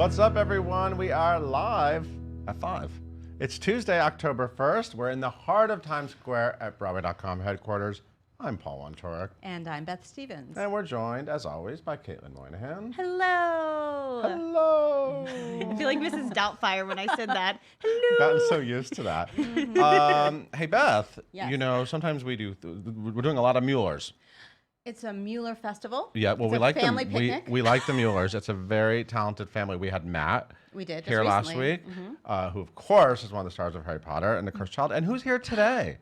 What's up, everyone? We are live at 5. It's Tuesday, October 1st. We're in the heart of Times Square at Broadway.com headquarters. I'm Paul Wontorek. And I'm Beth Stevens. And we're joined, as always, by Caitlin Moynihan. Hello. Hello. I feel like Mrs. Doubtfire when I said that. Hello. I've gotten so used to that. Hey, Beth, Yes. you know, sometimes we're doing a lot of Muellers. It's a Mueller festival. Yeah, well, It's we a like family them. picnic. We like the Muellers. It's a very talented family. We had Matt We did just here last recently. week, who, of course, is one of the stars of Harry Potter and The Cursed Child. And who's here today?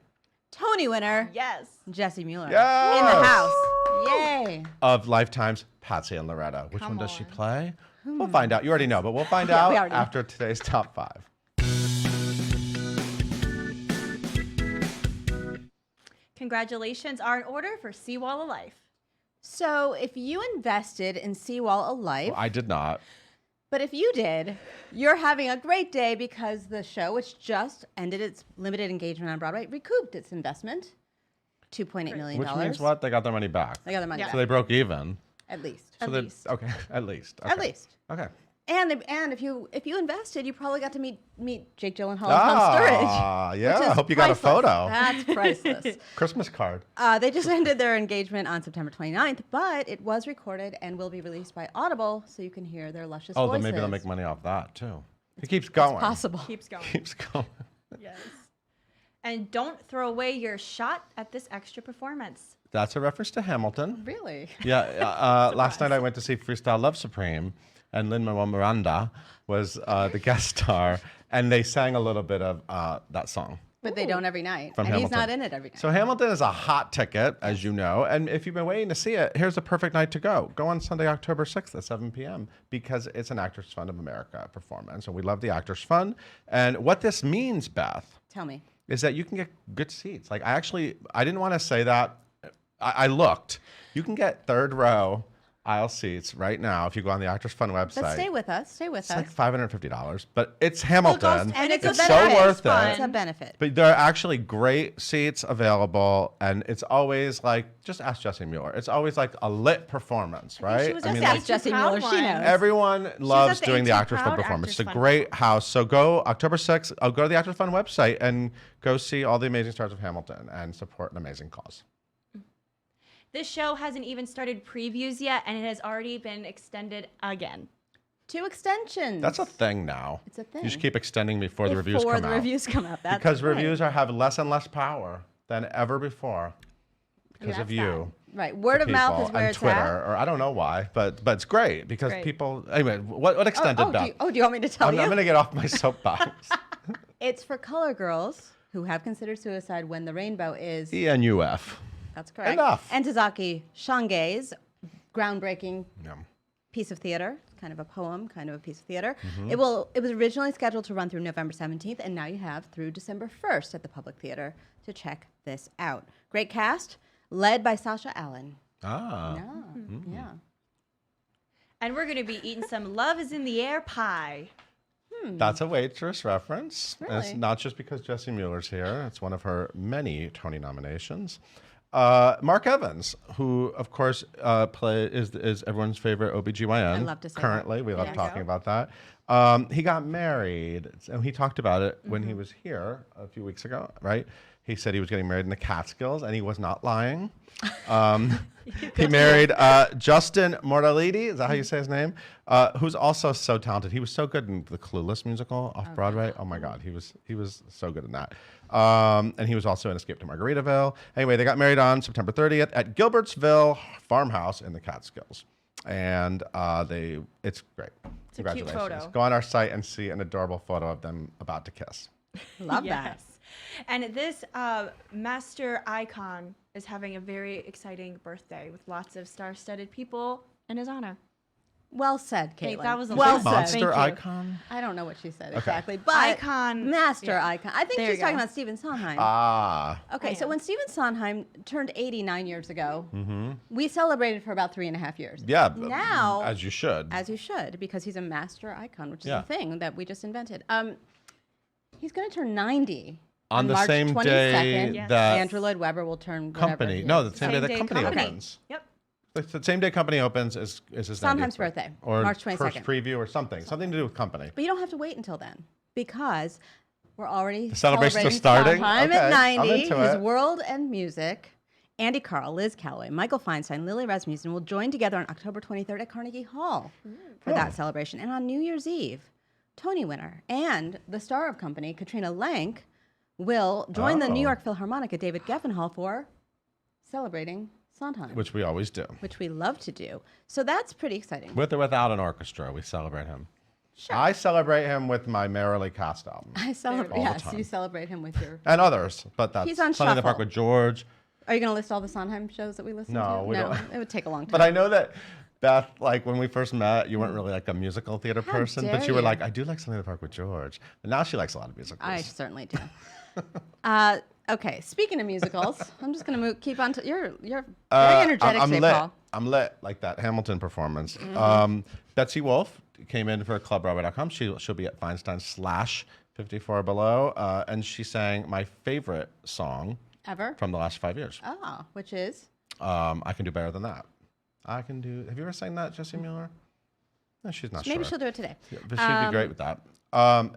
Tony winner, Yes. Jessie Mueller. Yes. In the house. Yay. Of Lifetime's Patsy and Loretta. Which Come one does she on. play? We'll find out. You already know, but we'll find Yeah, out we already know. after today's top 5. Congratulations are in order for Seawall of Life. So if you invested in Seawall of Life, Well, I did not. but if you did, you're having a great day because the show, which just ended its limited engagement on Broadway, recouped its investment, $2.8 million. Which means what? They got their money back. They got their money Yeah. back, So they broke even. at least. So At they- least. Okay, at least. At Okay. least. Okay. And if you invested, you probably got to meet Jake Gyllenhaal and Tom Sturridge. Ah, yeah. which I is hope you got a priceless. photo. That's priceless. Christmas card. They just ended their engagement on September 29th, but it was recorded and will be released by Audible, so you can hear their luscious Oh, voices. then maybe they'll make money off that, too. It keeps going. It's possible. Keeps going. Keeps going. Yes. And don't throw away your shot at this extra performance. That's a reference to Hamilton. Really? Yeah, last night I went to see Freestyle Love Supreme, and Lin-Manuel Miranda was the guest star, and they sang a little bit of that song. But they don't every night. From and Hamilton. he's not in it every night. So Hamilton is a hot ticket, as you know, and if you've been waiting to see it, here's a perfect night to go. Go on Sunday, October 6th at 7 p.m. because it's an Actors Fund of America performance, and we love the Actors Fund. And what this means, Beth, Tell me. is that you can get good seats. Like I didn't want to say that. I looked. You can get third row aisle seats right now if you go on the Actors Fund website. But stay with us. Stay with It's us. like $550, but it's Hamilton. And it's a It's so benefit. worth It's it. a benefit. But there are actually great seats available, and it's always like, just ask Jessie Mueller. It's always like a lit performance, right? was I at mean, the like, Ask Jessie Proud Mueller. She one. knows. everyone loves the doing the 18 Actors Fund Proud performance. It's a Actors Fund great house. So go October 6th, I'll go to the Actors Fund website and go see all the amazing stars of Hamilton and support an amazing cause. This show hasn't even started previews yet, and it has already been extended again. 2 extensions. That's a thing now. It's a thing. You should keep extending before the reviews Before come the out. reviews come out. That's Because right. reviews have less and less power than ever before because of that's you. Right. Word of mouth people is where and it's Twitter, at. or I don't know why, but it's great because Great. people. Anyway, what extended Beth? Do you want me to tell I'm you? going to get off my soapbox. It's for color girls who have considered suicide when the rainbow is. ENUF. That's correct. Enough. And Tazaki Shange's groundbreaking Yeah. piece of theater, kind of a poem, kind of a piece of theater. Mm-hmm. It was originally scheduled to run through November 17th, and now you have through December 1st at the Public Theater to check this out. Great cast, led by Sasha Allen. Ah. Yeah. And we're going to be eating some Love is in the Air pie. That's a Waitress reference. And it's Really? not just because Jessie Mueller's here. It's one of her many Tony nominations. Mark Evans, who, of course, is everyone's favorite OBGYN. I love to say that. Currently, we love There you talking go. about that. He got married, and he talked about it when Mm-hmm. he was here a few weeks ago, right? He said he was getting married in the Catskills, and he was not lying. He married Justin Mortalidi, is that how you say his name? Who's also so talented. He was so good in the Clueless musical off Broadway. Oh my God, he was so good in that. And he was also in Escape to Margaritaville. Anyway, they got married on September 30th at Gilbertsville Farmhouse in the Catskills. And it's great. It's a cute photo. Go on our site and see an adorable photo of them about to kiss. Love that. Yes. And this master icon is having a very exciting birthday with lots of star-studded people in his honor. Well said, Hey, Caitlin. that was a well lot. said. Monster Thank you. icon? I don't know what she said Okay. exactly, but Icon. master Yeah. icon. I think There she's you talking go. about Stephen Sondheim. Ah. Okay, I so am. when Stephen Sondheim turned 89 years ago, we celebrated for about 3.5 years. Yeah. Now, As you should. as you should, because he's a master icon, which is Yeah. a thing that we just invented. He's going to turn 90 on the March same 22nd. day Yes. that Andrew Lloyd Webber will turn whatever company. he No, is. the same day that company Company. opens. Yep. The same day company opens is his Sondheim's 90th birthday, or March first 22nd. preview or something to do with company. But you don't have to wait until then because we're already The celebrations are celebrating starting? Sondheim Okay, at I'm 90, into his it. world and music. Andy Carl, Liz Calloway, Michael Feinstein, Lily Rasmussen will join together on October 23rd at Carnegie Hall for that celebration. And on New Year's Eve, Tony winner and the star of company, Katrina Lenk, will join the New York Philharmonic at David Geffen Hall for celebrating Sondheim, Which we always do. which we love to do. So that's pretty exciting. With or without an orchestra, we celebrate him. Sure. I celebrate him with my Merrily Cast album. I celebrate. All the Yes, time. you celebrate him with your. And others, but that's He's on Sunday in the Park shuffle. with George. Are you going to list all the Sondheim shows that we listen to? No, we don't. It would take a long time. But I know that, Beth, like when we first met, you weren't really like a musical theater person, but dare you were you. like, I do like Sunday in the Park with George. And now she likes a lot of musicals. I certainly do. Okay, speaking of musicals, I'm just going to keep on to you're very energetic I'm today, lit. Paul. I'm lit, like that Hamilton performance. Mm-hmm. Betsy Wolf came in for clubbroadway.com. She'll be at Feinstein / 54 Below, and she sang my favorite song Ever? from the last 5 years. Oh, which is? I Can Do Better Than That. Have you ever sang that, Jessie Mueller? No, she's not Maybe sure. she'll do it today. Yeah, but she'd be great with that.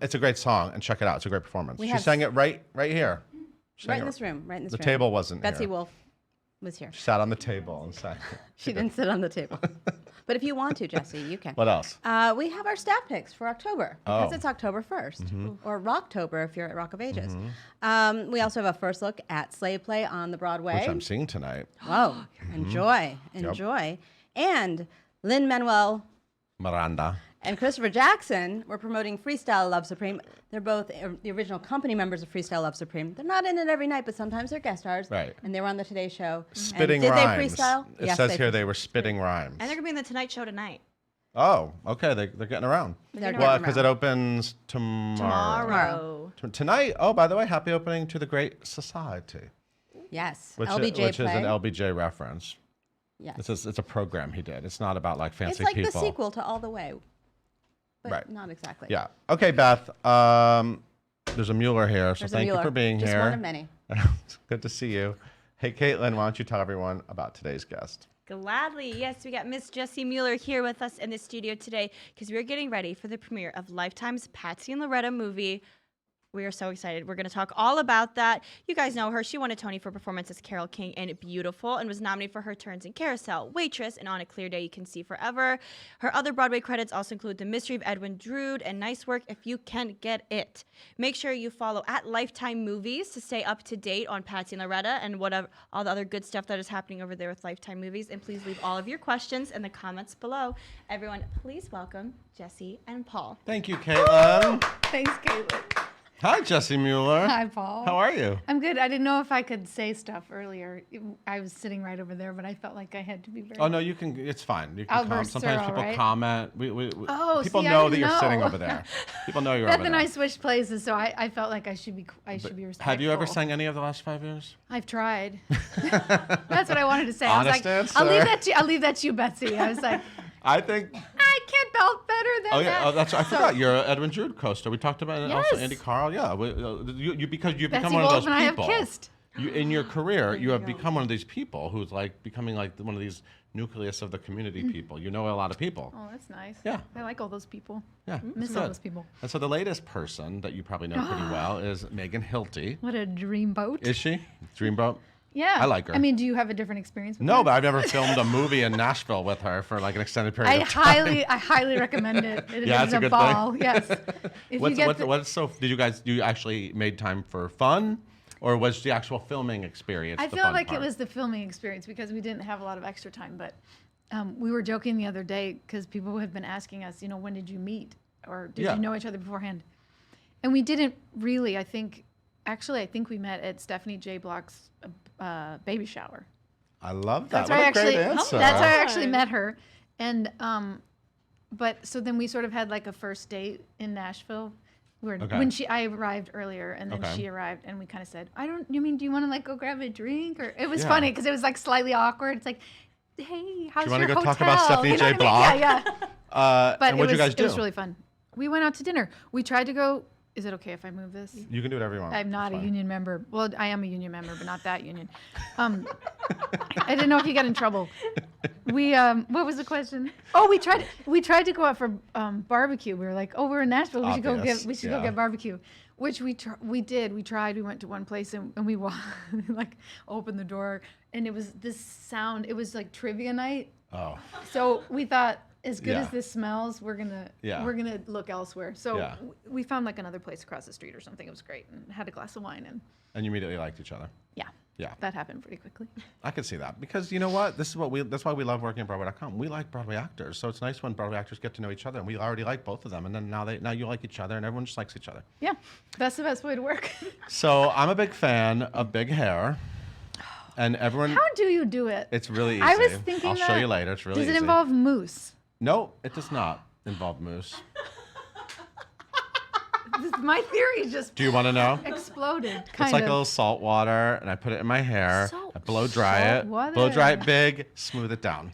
It's a great song, and check it out. It's a great performance. She have- sang it right here. She Right sang in it- this room. Right in this The room. table wasn't Betsy here. Wolf was here. She sat on the table and sang. She didn't sit on the table. But if you want to, Jesse, you can. What else? We have our staff picks for October because Oh. it's October 1st, Mm-hmm. or Rocktober if you're at Rock of Ages. We also have a first look at Slave Play on the Broadway. Which I'm seeing tonight. Whoa, enjoy. And Lin-Manuel Miranda. and Christopher Jackson were promoting Freestyle Love Supreme. They're both the original company members of Freestyle Love Supreme. They're not in it every night, but sometimes they're guest stars. Right. And they were on the Today Show. Spitting and did rhymes. they freestyle? It Yes, says they here they were spitting rhymes. And they're gonna be in the Tonight Show tonight. Oh, okay. They're getting around. They're Well, getting because it around. opens tomorrow. Tomorrow. Tonight. Oh, by the way, happy opening to the Great Society, Yes, which LBJ is play. an LBJ reference. Yes. It's a program he did. It's not about like fancy It's like people. the sequel to All the Way, but Right. not exactly. Yeah. Okay, Beth. There's a Mueller here, so There's a thank you Mueller, for being just here. one of many. It's good to see you. Hey, Caitlin, why don't you tell everyone about today's guest? Gladly. Yes, we got Miss Jessie Mueller here with us in the studio today because we're getting ready for the premiere of Lifetime's Patsy and Loretta movie. We are so excited. We're going to talk all about that. You guys know her. She won a Tony for performance as Carole King in Beautiful and was nominated for her turns in Carousel, Waitress, and On a Clear Day You Can See Forever. Her other Broadway credits also include The Mystery of Edwin Drood and Nice Work If You Can Get It. Make sure you follow at Lifetime Movies to stay up to date on Patsy and Loretta and whatever all the other good stuff that is happening over there with Lifetime Movies. And please leave all of your questions in the comments below. Everyone, please welcome Jessie and Paul. Thanks, Caitlin. Thanks, Caitlin. Hi, Jessie Mueller. Hi, Paul. How are you? I'm good. I didn't know if I could say stuff earlier. I was sitting right over there, but I felt like I had to be very. Oh no, you can. It's fine. You can Outbursts are Sometimes all people right. comment. Oh, people see, I know that didn't you're sitting know. over there. People know you're Beth over and there. I switched places, so I felt like I should be respectful. Have you ever sang any of the last 5 years? I've tried. That's what I wanted to say. I was Honest like, answer. I'll leave that to you, Betsy. I was like, I think. I can't belt better than Oh yeah, that. oh, that's. I forgot you're an Edwin Drood co-star. We talked about it. Also Yes. Andy Carl. Yeah, because you've become Betsy one of Wolf those and I have people. kissed. In your career, you have become one of these people who's like becoming like one of these nucleus of the community people. You know a lot of people. Oh, that's nice. Yeah. I like all those people. Yeah, Miss it's all good. those people. And so the latest person that you probably know pretty well is Megan Hilty. What a dreamboat. Is she? Dreamboat? Yeah. I like her. I mean, do you have a different experience with No, her? but I've never filmed a movie in Nashville with her for like an extended period of time. I highly recommend it. It Yeah, is it's a a good ball. thing. Yes. If you get the- What's so? Did you actually made time for fun, or was the actual filming experience? I the feel fun like part? it was the filming experience because we didn't have a lot of extra time. But we were joking the other day because people had been asking us, when did you meet, or did Yeah. you know each other beforehand? And we didn't really. I think we met at Stephanie J. Block's baby shower. I love that. That's What where a I great actually. answer. That's how I actually met her, and but so then we sort of had like a first date in Nashville. Okay. I arrived earlier, and then Okay. she arrived, and we kind of said, do you want to like go grab a drink? Or it was Yeah. funny because it was like slightly awkward. It's like, hey, how's you your wanna go hotel? talk about Stephanie You know J. what I mean? Block? Yeah. But and what'd you guys do? It was really fun. We went out to dinner. We tried to go. Is it okay if I move this? You can do whatever you want. I'm not It's a fine. union member. Well, I am a union member, but not that union. I didn't know if you got in trouble. We what was the question? Oh, we tried to go out for barbecue. We were like, oh, we're in Nashville. We Obvious, should go yeah. get barbecue, which we did. We tried. We went to one place and we like opened the door and it was this sound. It was like trivia night. Oh. So we thought, as good Yeah. as this smells, we're gonna look elsewhere. So Yeah. we found like another place across the street or something. It was great, and had a glass of wine, and And you immediately liked each other. yeah, Yeah. that happened pretty quickly. I can see that because you know what? That's why we love working at Broadway.com. We like Broadway actors, so it's nice when Broadway actors get to know each other, and we already like both of them, and then now you like each other, and everyone just likes each other. Yeah, that's the best way to work. So I'm a big fan of big hair, and everyone. How do you do it? It's really easy. I was thinking I'll show that- you later. It's really Does easy. it involve mousse? No, it does not involve mousse. My theory just Do you want to know? exploded. It's Kind like a of. little salt water, and I put it in my hair. Salt- I blow dry salt it. water. Blow dry it big, smooth it down.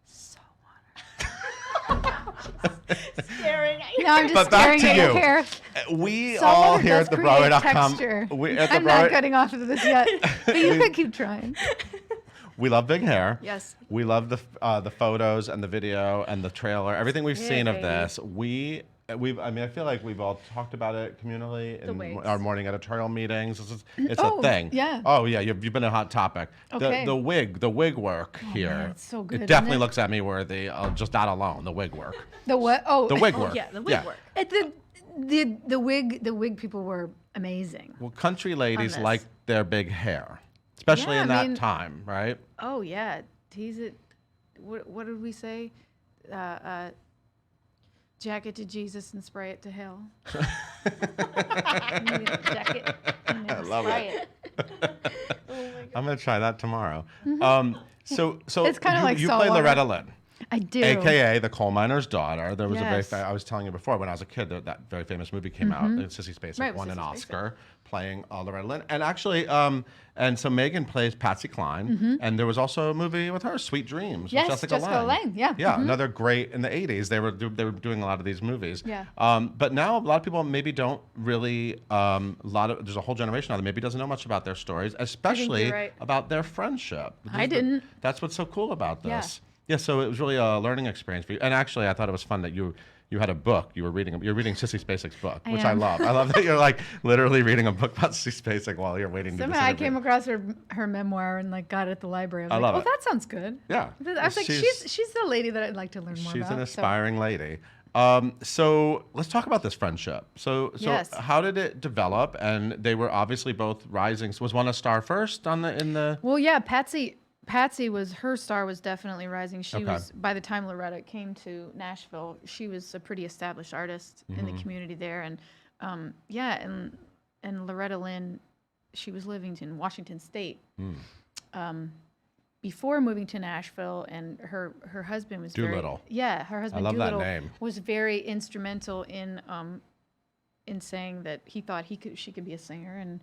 Salt water. Staring at you. Now I'm just But back staring to at your you. hair. We Salt all water here does at the create Broadway.com. texture. We at the I'm not Broadway. cutting off of this yet, but you could keep trying. We love big hair. Yes. We love the photos and the video and the trailer. Everything we've seen of baby. this. I mean, I feel like we've all talked about it communally in wigs. our morning editorial meetings. It's Oh, a thing. yeah. Oh yeah, you've been a hot topic. Okay. The wig work here. man, it's so good, It isn't definitely it? looks at me worthy. Just that alone, the wig work. The what? Oh, The wig work. Yeah, the wig work. The wig people were amazing. Well, country ladies this. like their big hair, especially Yeah, in I that mean- time, right? Oh yeah, tease it. What did we say? Jack it to Jesus and spray it to hell. Jack it and then love spray I'm gonna try that tomorrow. So Mm-hmm. It's kinda like you salt play water. Loretta Lynn. I do. AKA the coal miner's daughter. There was Yes. I was telling you before when I was a kid that very famous movie came out. Sissy Spacek Right, with won an Sissy Spacek. Oscar playing Loretta Lynn, and actually, and so Megan plays Patsy Cline, and there was also a movie with her, Sweet Dreams, Yes, with Jessica Jessica Lange. Lange, yeah. Yeah, another great in the '80s. They were doing a lot of these movies. Yeah. But now a lot of people maybe don't really. There's a whole generation now that maybe doesn't know much about their stories, especially right. about their friendship. I didn't. That's what's so cool about Yeah. this. Yeah, so it was really a learning experience for you. And actually, I thought it was fun that you had a book. You're reading Sissy Spacek's book, I which I am. love. I love that you're like literally reading a book about Sissy Spacek while you're waiting to do Somehow this I interview. came across her memoir and like got it at the library. I was I like, love oh, it. that sounds good. Yeah. I was like, she's the lady that I'd like to learn more She's about. an so- aspiring lady. So let's talk about this friendship. So Yes. how did it develop? And they were obviously both rising. So was one a star first in the? Well, yeah, Patsy was her star was definitely rising. She Okay. was by the time Loretta came to Nashville, she was a pretty established artist in Mm-hmm. the community there, and and Loretta Lynn, she was living in Washington State. Mm. Before moving to Nashville, and her husband was Doolittle. her husband love that Doolittle name. was very instrumental in saying that he thought she could be a singer, and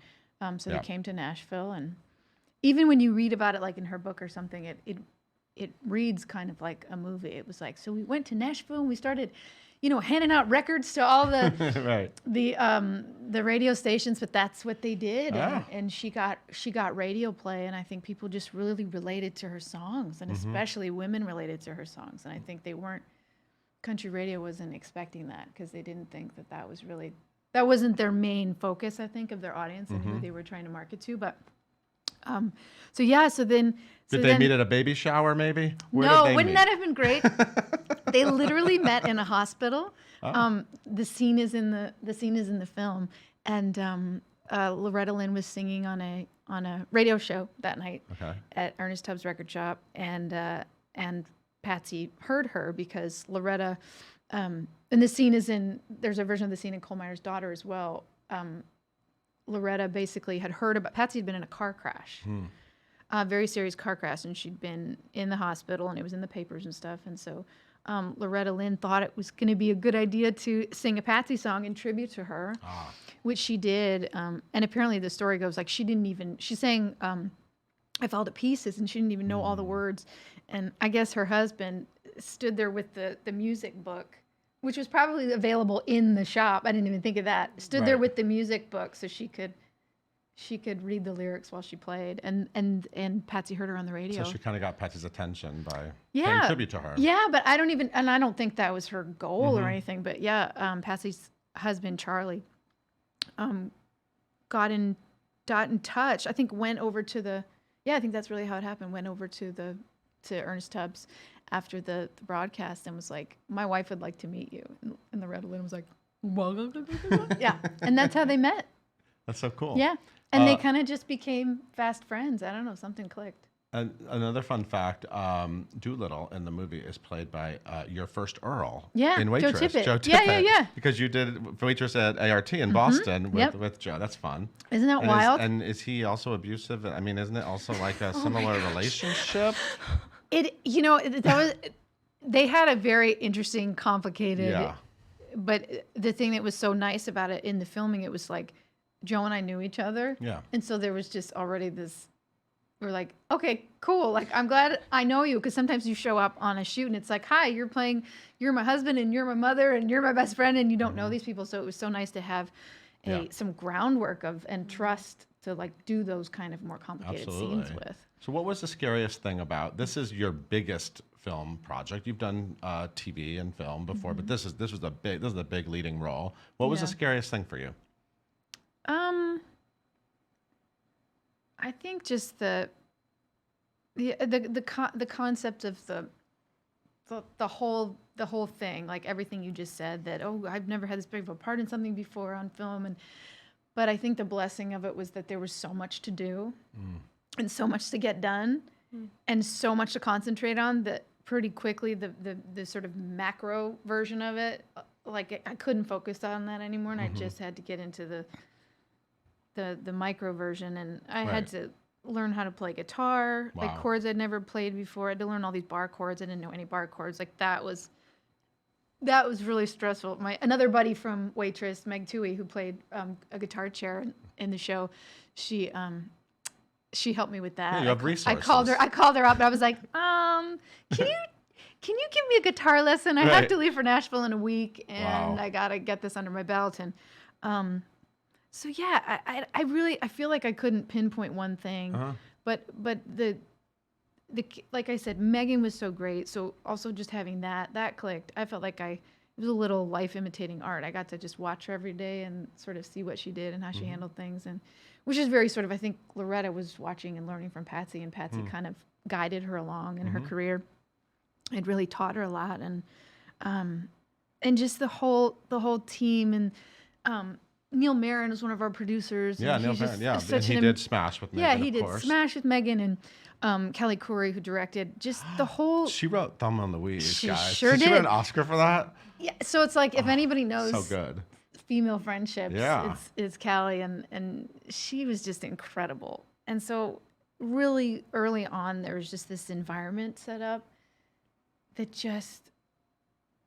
so Yeah. they came to Nashville, and even when you read about it, like in her book or something, it reads kind of like a movie. It was like, so we went to Nashville and we started, handing out records to all the Right. the radio stations, but that's what they did, Ah. and she got radio play, and I think people just really related to her songs, and especially women related to her songs, and I think country radio wasn't expecting that because they didn't think that wasn't their main focus, I think, of their audience and who they were trying to market to, but. So then. Did they meet at a baby shower, maybe? Where No, did they wouldn't meet? that have been great? They literally met in a hospital. Oh. The scene is in the film, and Loretta Lynn was singing on a radio show that night Okay. at Ernest Tubbs record shop, and Patsy heard her because Loretta, and the scene there's a version of the scene in Coal Miner's Daughter as well. Loretta basically had heard about Patsy had been in a car crash, a very serious car crash, and she'd been in the hospital, and it was in the papers and stuff. And so Loretta Lynn thought it was going to be a good idea to sing a Patsy song in tribute to her, which she did. And apparently the story goes like she sang I Fall to Pieces, and she didn't even know all the words. And I guess her husband stood there with the music book which was probably available in the shop. I didn't even think of that. Stood there Right. with the music book so she could read the lyrics while she played, and Patsy heard her on the radio. So she kind of got Patsy's attention by Yeah. paying tribute to her. Yeah, but I don't think that was her goal or anything. But yeah, Patsy's husband Charlie got in touch. I think went over to I think that's really how it happened. Went over to Ernest Tubbs after the broadcast and was like, "My wife would like to meet you." And Loretta Lynn was like, "Yeah," and that's how they met. That's so cool. Yeah, and they kind of just became fast friends. I don't know, something clicked. And another fun fact, Doolittle in the movie is played by your first Earl Yeah, in Joe Waitress. Tippett. Joe Yeah, Tippett. yeah. Because you did Waitress at ART in Boston Yep. with Joe. That's fun. Isn't that And wild? Is he also abusive? I mean, isn't it also like a similar relationship? They had a very interesting, complicated. Yeah. But the thing that was so nice about it in the filming, it was like Joe and I knew each other. Yeah. And so there was just already this. We're like, okay, cool. Like, I'm glad I know you, because sometimes you show up on a shoot and it's like, hi, you're my husband and you're my mother and you're my best friend and you don't know these people. So it was so nice to have some groundwork and trust to like do those kind of more complicated scenes Absolutely. with. So what was the scariest thing about this? Is your biggest film project? You've done TV and film before, but this is the big leading role. What was the Yeah. scariest thing for you? I think just the concept of the whole thing, like everything you just said, that I've never had this big of a part in something before on film, but I think the blessing of it was that there was so much to do and so much to get done and so much to concentrate on that pretty quickly the sort of macro version of it, like I couldn't focus on that anymore, and I just had to get into the micro version, and I had to learn how to play guitar, like Wow. chords I'd never played before. I had to learn all these bar chords. I didn't know any bar chords. Like that was really stressful. Another buddy from Waitress, Meg Toohey, who played a guitar chair in the show, she helped me with that. Yeah, you have I resources. called her up and I was like, can you give me a guitar lesson? I have Right. to leave for Nashville in a week, and Wow. I gotta get this under my belt. And so yeah, I feel like I couldn't pinpoint one thing, but the like I said, Megan was so great. So also just having that clicked. I felt like it was a little life imitating art. I got to just watch her every day and sort of see what she did and how she handled things, and which is very sort of, I think Loretta was watching and learning from Patsy, and Patsy kind of guided her along in her career. It really taught her a lot, and just the whole team, and Neil Marin was one of our producers. Yeah, and Neil he's Marin. just Yeah, such and he an did Smash with Megan. yeah, he of did course. Smash with Megan, and Kelly Khoury, who directed just the whole. She wrote Thelma and Louise, She guys. sure Did she win did. an Oscar for that? Yeah, so it's like if anybody knows So good. female friendships, Yeah. it's Callie, and she was just incredible. And so really early on, there was just this environment set up that just,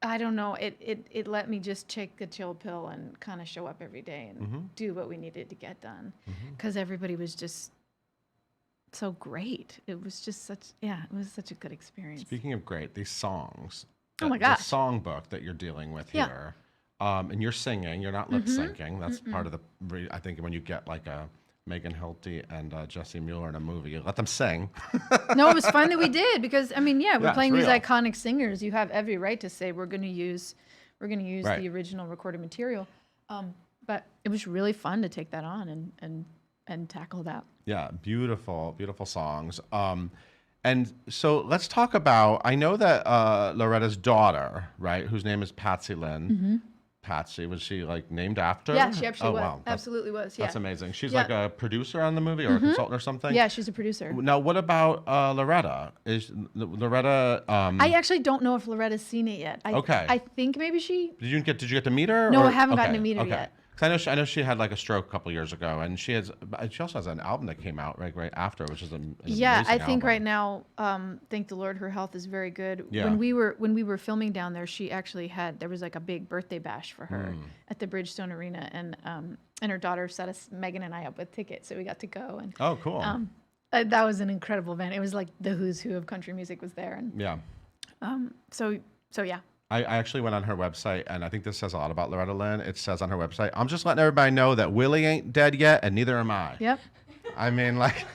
I don't know, it let me just take the chill pill and kind of show up every day and do what we needed to get done, because everybody was just so great. It was just it was such a good experience. Speaking of great, these songs. Oh my The gosh. songbook that you're dealing with Yeah. here. And you're singing, you're not lip syncing. That's part of I think when you get like a Megan Hilty and Jessie Mueller in a movie, you let them sing. No, it was fun that we did, because I mean, we're it's playing these real. iconic singers. You have every right to say we're going to use Right. the original recorded material. But it was really fun to take that on and tackle that. Yeah, beautiful, beautiful songs. And so let's talk about, I know that Loretta's daughter, right, whose name is Patsy Lynn. Patsy, was she like named after? Yeah, she actually was. Wow. Absolutely was. Yeah. That's amazing. She's Yeah. like a producer on the movie or a consultant or something? Yeah, she's a producer. Now, what about Loretta? Is Loretta? I actually don't know if Loretta's seen it yet. Okay. I think maybe she. Did you get to meet her? No, or- I haven't gotten okay, to meet her okay. yet. 'Cause I know she had like a stroke a couple years ago, and she also has an album that came out right after, which is an Yeah, amazing I think album. right now, thank the Lord, her health is very good. Yeah. When we were filming down there, she actually there was like a big birthday bash for her at the Bridgestone Arena, and her daughter set us, Megan and I, up with tickets, so we got to go. And Oh, cool. that was an incredible event. It was like the who's who of country music was there, and Yeah. so yeah, I actually went on her website, and I think this says a lot about Loretta Lynn. It says on her website, "I'm just letting everybody know that Willie ain't dead yet, and neither am I." Yep. I mean, like,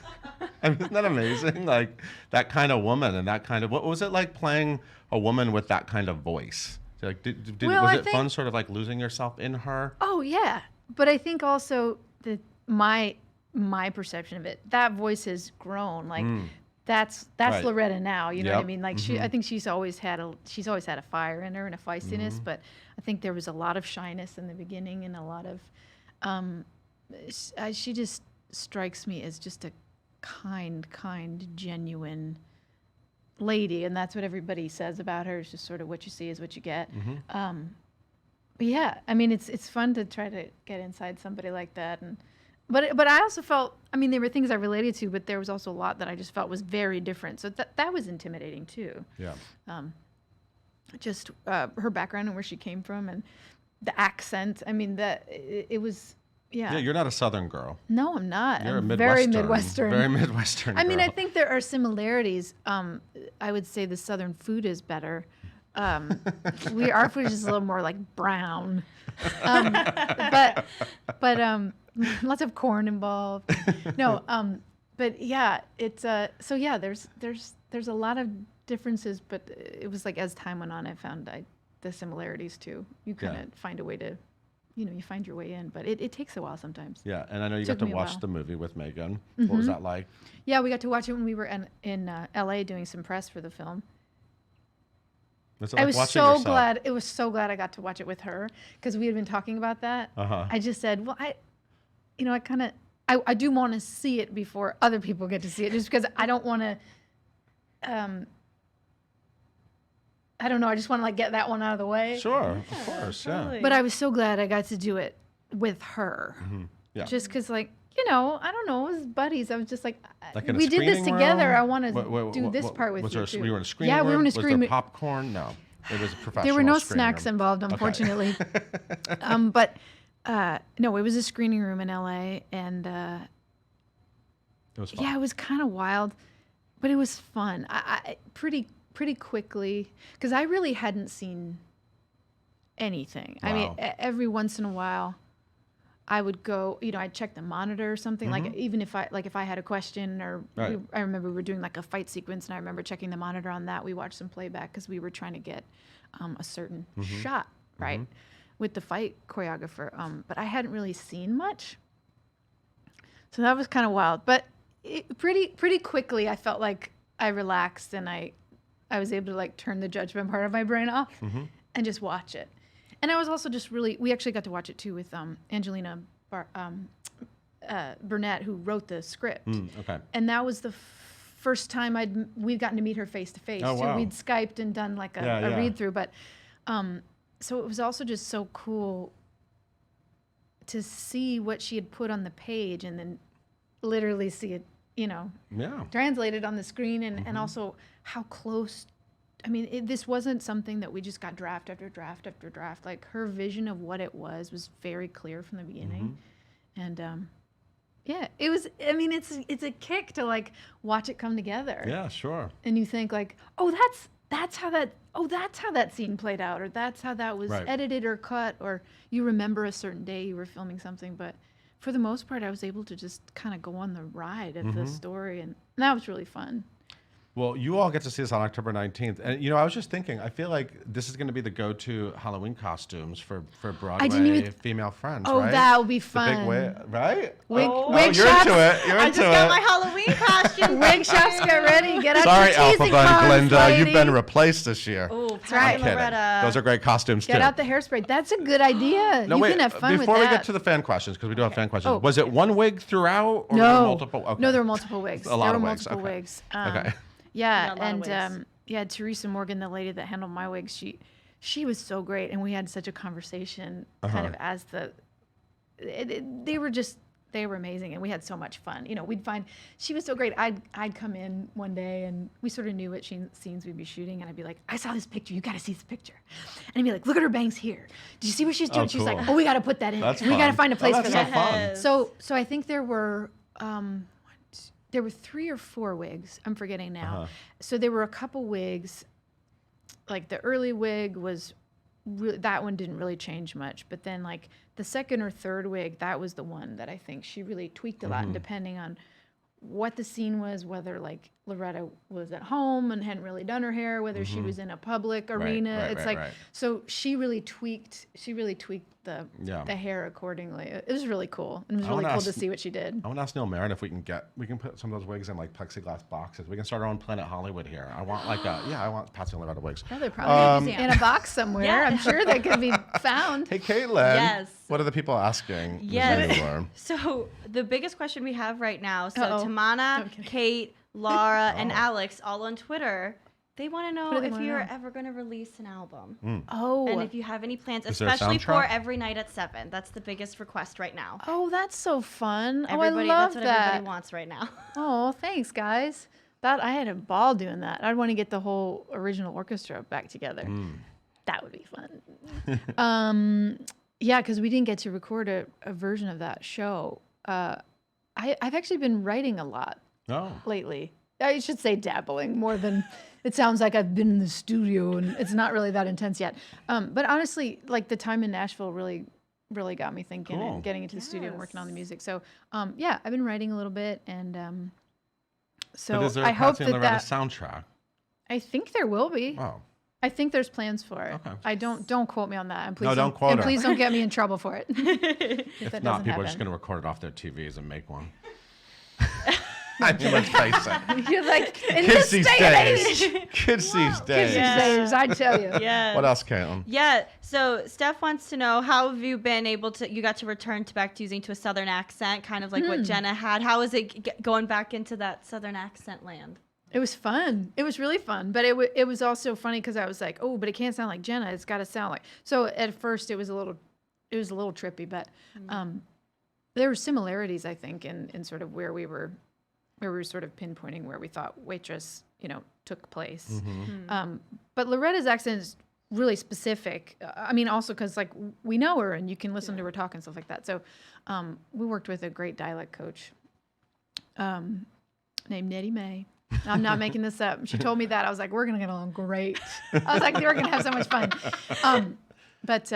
isn't that amazing? Like, that kind of woman and that kind of, what was it like playing a woman with that kind of voice? Like, Well, was I it think- fun sort of like losing yourself in her? Oh yeah, but I think also that my perception of it, that voice has grown. Like that's Right. Loretta now. You know what I Yep. mean? Like I think she's always had a fire in her and a feistiness, but I think there was a lot of shyness in the beginning and a lot of she just strikes me as just a kind, genuine lady, and that's what everybody says about her. It's just sort of what you see is what you get. Yeah, I mean, it's fun to try to get inside somebody like that, and but I also felt, I mean, there were things I related to, but there was also a lot that I just felt was very different. So that was intimidating too. Yeah. Just her background and where she came from and the accent. I mean, it was. Yeah. Yeah, you're not a Southern girl. No, I'm not. You're I'm a very Midwestern. Midwestern. Very Midwestern. I mean, I girl. think there are similarities. I would say the Southern food is better. Our food is just a little more like brown, but lots of corn involved. No, but yeah, it's so yeah. There's a lot of differences, but it was like as time went on, I found the similarities too. You kind of find a way to, you find your way in, but it takes a while sometimes. Yeah, and I know you got Took to me a watch while. the movie with Megan. What was that like? Yeah, we got to watch it when we were in LA doing some press for the film. Was it I like was watching so yourself? glad. It was so glad I got to watch it with her because we had been talking about that. Uh-huh. I just said, well, I do want to see it before other people get to see it, just because I don't want to. I don't know. I just want to like get that one out of the way. Sure, of course, totally. But I was so glad I got to do it with her. Yeah. Just because, like, I don't know, as buddies, I was just like, Like in a we did this screening together. room? I want to do this part with was you there too. We were in a screening Yeah, room? we were in a Was screening there room. popcorn? No. It was a professional There were no screening snacks room. involved, unfortunately. But no, it was a screening room in LA, and It was fun. yeah, it was kind of wild, but it was fun. I pretty quickly, because I really hadn't seen anything. I mean, Wow. every once in a while, I would go, I'd check the monitor or something, like even if I had a question or Right. I remember we were doing like a fight sequence, and I remember checking the monitor on that. We watched some playback because we were trying to get a certain shot right with the fight choreographer. But I hadn't really seen much, so that was kind of wild. But pretty quickly, I felt like I relaxed and I was able to like turn the judgment part of my brain off and just watch it. And I was also just we actually got to watch it too with Angelina Burnett, who wrote the script. Okay. And that was the first time we'd gotten to meet her face to face. Oh, wow. We'd Skyped and done like a Yeah. read through, but so it was also just so cool to see what she had put on the page and then literally see it, Yeah. translated on the screen, and also how close. I mean, this wasn't something that we just got draft after draft after draft. Like, her vision of what it was very clear from the beginning. And yeah, it was, I mean, it's a kick to like watch it come together. Yeah, sure. And you think like, oh, that's how that scene played out, or that's how that was Right. edited or cut, or you remember a certain day you were filming something. But for the most part, I was able to just kind of go on the ride of the story, and that was really fun. Well, you all get to see this on October 19th. And, I was just thinking, I feel like this is going to be the go-to Halloween costumes for Broadway female friends, Oh, right? that would be The big fun. right? Wig you're shops. into it. You're I into just got it. my Halloween costume. Wig shops, get ready. Get out Sorry, your Alpha teasing Bun cars, Glinda. lady. You've been replaced this year. Oh, right. Patty Kidding. Loretta. Those are great costumes, Get too. out the hairspray. That's a good idea. No, you wait. can have fun with Before that. we get to the fan questions, because we do have fan questions, Oh. was it one wig throughout, or were there No. multiple? Okay. No, there were multiple wigs. A lot there of were wigs, multiple okay. wigs. Okay. Yeah, Yeah, a lot of and wigs. yeah, Teresa Morgan, the lady that handled my wigs, she was so great, and we had such a conversation kind of as they were amazing, and we had so much fun. We'd find she was so great. I'd come in one day, and we sort of knew what scenes we'd be shooting, and I'd be like, I saw this picture. You got to see this picture. And I'd be like, look at her bangs here. Did you see what she's doing? She's like, cool. oh, we got to put that in. That's we got to fun. find a place Oh, for that's that. so fun. So I think there were 3 or 4 wigs. I'm forgetting now. So there were a couple wigs like the early wig was that one didn't really change much, but then like the second or third wig, that was the one that I think she really tweaked a lot, and depending on what the scene was, whether like Loretta was at home and hadn't really done her hair, whether she was in a public arena, so she really tweaked the hair accordingly. It was really cool. And it was really cool to see what she did. I want to ask Neil Marin if we can put some of those wigs in like plexiglass boxes. We can start our own Planet Hollywood here. I want I want Patsy Loretta wigs. Yeah, they're probably in a box somewhere. Yeah. I'm sure they could be found. Hey, Caitlin. Yes. What are the people asking? Yes. So the biggest question we have right now, Tamana, Kate, Laura, and Alex all on Twitter. They want to know if you're ever going to release an album. And if you have any plans, especially for Every Night at 7. That's the biggest request right now. Oh, that's so fun. Everybody, I love that's what that. everybody wants right now. Oh, thanks, guys. I had a ball doing that. I'd want to get the whole original orchestra back together. That would be fun. Yeah, because we didn't get to record a version of that show. I've actually been writing a lot lately. I should say dabbling more than it sounds like I've been in the studio, and it's not really that intense yet. But honestly, like the time in Nashville really got me thinking and getting into the studio and working on the music. So yeah, I've been writing a little bit, and so is there I a hope Patsy and Loretta that soundtrack? I think there will be. Oh. I think there's plans for it. Okay. I don't quote me on that. And please don't quote her. Please don't get me in trouble for it. If not, people are just going to record it off their TVs and make one. I mean, let's face it. You're like, in Kids this these day and days. age. Kids these days. I tell you. Yeah. What else, Caitlin? Yeah. So Steph wants to know, how have you been able to? You got to return back to using a Southern accent, kind of like what Jenna had. How is it going back into that Southern accent land? It was fun. It was really fun, but it was also funny because I was like, oh, but it can't sound like Jenna. It's got to sound like. So at first it was a little trippy, but there were similarities, I think, in sort of where we were sort of pinpointing where we thought Waitress, took place. But Loretta's accent is really specific. I mean, also because like we know her and you can listen to her talk and stuff like that. So we worked with a great dialect coach named Nettie Mae. I'm not making this up. She told me that. I was like, we're going to get along great. I was like, we're going to have so much fun. But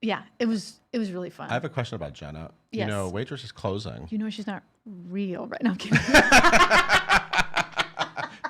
yeah, it was really fun. I have a question about Jenna. Yes. Waitress is closing. She's not real right now. I'm kidding.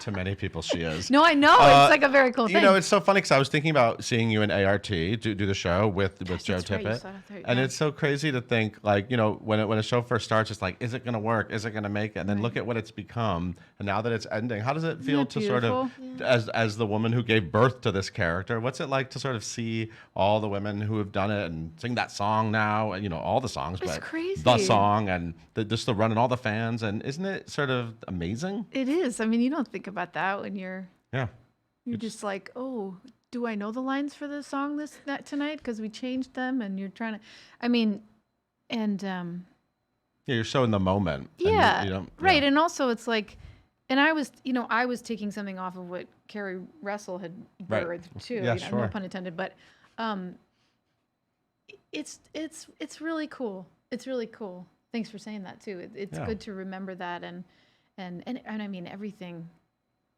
To many people, she is. No, I know. It's like a very cool thing. It's so funny because I was thinking about seeing you in ART do the show with Joe Tippett. And it's so crazy to think, like, when a show first starts, it's like, is it going to work? Is it going to make it? And then look at what it's become. And now that it's ending, how does it feel to sort of, as the woman who gave birth to this character, what's it like to sort of see all the women who have done it and sing that song now, and, all the songs, it's but crazy. The song and just the run and all the fans. And isn't it sort of amazing? It is. I mean, you don't think about that when you're just like, oh, do I know the lines for the song tonight? Because we changed them, and you're trying to, I mean, and you're so in the moment. Yeah, and right. And also, it's like, and I was taking something off of what Carrie Russell had birthed too. Yeah, sure. No pun intended, but it's really cool. It's really cool. Thanks for saying that too. It's good to remember that, and I mean everything.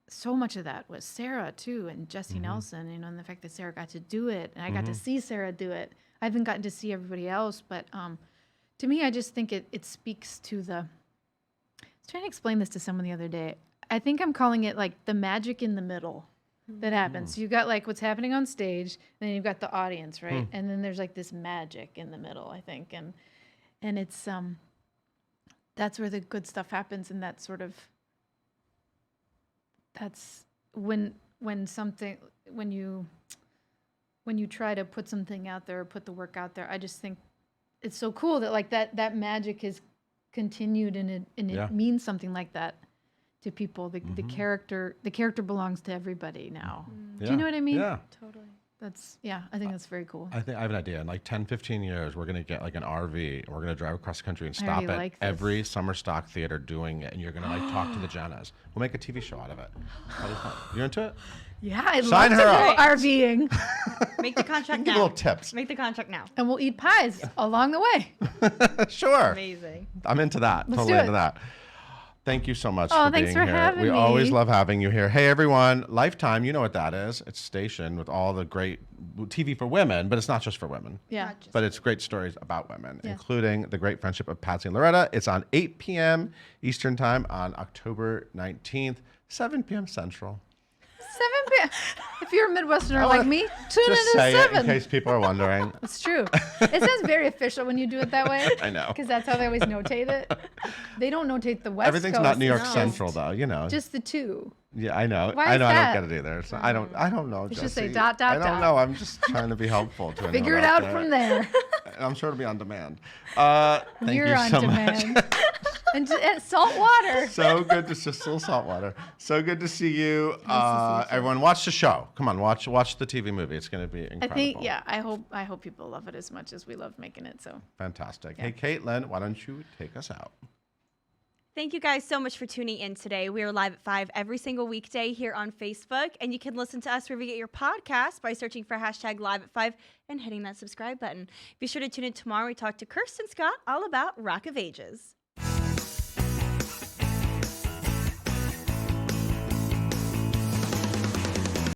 So much of that was Sarah too, and Jessie Nelson, and the fact that Sarah got to do it, and I got to see Sarah do it. I haven't gotten to see everybody else, but to me, I just think it speaks to the. I was trying to explain this to someone the other day. I think I'm calling it like the magic in the middle that happens. So you've got like what's happening on stage, and then you've got the audience, right? And then there's like this magic in the middle, I think, and it's that's where the good stuff happens, and that sort of. That's when you try to put something out there or put the work out there. I just think it's so cool that like that magic is continued, and it means something like that to people. The character belongs to everybody now. Do you know what I mean? Yeah, Totally. I think that's very cool. I have an idea. In like 10, 15 years, we're going to get like an RV, and we're going to drive across the country and stop at every summer stock theater doing it. And you're going to like talk to the Jennas. We'll make a TV show out of it. You into it? Yeah, I'd Sign love her to up. go RVing. Make the contract Give now. little tips. Make the contract now. And we'll eat pies along the way. Sure. Amazing. I'm into that. Let's totally do into it. that. Thank you so much Oh, for being thanks for here. having We me. always love having you here. Hey, everyone, Lifetime, you know what that is. It's a station with all the great TV for women, but it's not just for women. Yeah. But it's great stories about women, Yeah. including the great friendship of Patsy and Loretta. It's on 8 p.m. Eastern Time on October 19th, 7 p.m. Central. 7 p.m. If you're a Midwesterner like me, tune in Just at say it in 7. case people are wondering. It's true. It sounds very official when you do it that way. I know. Because that's how they always notate it. They don't notate the West Everything's Coast. not New York It's Central, though, you know. Just the 2. Yeah, I know. Why I is know. I that? don't get it either. So I don't know. It should say Jessie. dot, dot, I don't dot. know. I'm just trying to be helpful to anyone Figure it out out from there. I'm sure it'll be on demand. Thank You're you on so demand. much. and salt water. So good to just still salt water. So good to see you. to see you too. Everyone, watch the show. Come on, watch the TV movie. It's going to be incredible. I think, yeah, I hope people love it as much as we love making it. So Fantastic. Hey, Caitlin, why don't you take us out? Thank you guys so much for tuning in today. We are live at 5 every single weekday here on Facebook, and you can listen to us wherever you get your podcast by searching for hashtag live at 5 and hitting that subscribe button. Be sure to tune in tomorrow. We talk to Kirsten Scott all about Rock of Ages.